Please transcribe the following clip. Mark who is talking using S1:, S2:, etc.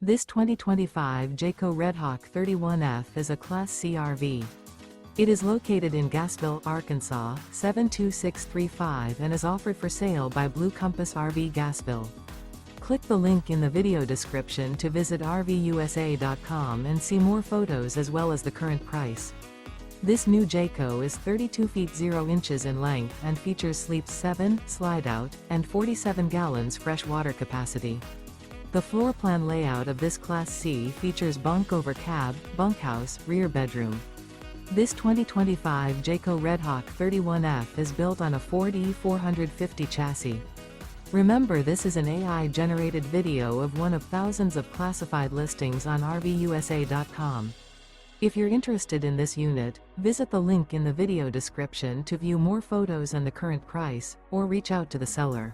S1: This 2025 Jayco Redhawk 31F is a Class C RV. It is located in Gassville, Arkansas, 72635 and is offered for sale by Blue Compass RV Gassville. Click the link in the video description to visit RVUSA.com and see more photos as well as the current price. This new Jayco is 32 feet 0 inches in length and features sleeps 7, Slideout, and 47 gallons fresh water capacity. The floor plan layout of this Class C features Bunk Over Cab, Bunkhouse, rear bedroom. This 2025 Jayco Redhawk 31F is built on a Ford E450 chassis. Remember, this is an AI-generated video of one of thousands of classified listings on RVUSA.com. If you're interested in this unit, visit the link in the video description to view more photos and the current price, or reach out to the seller.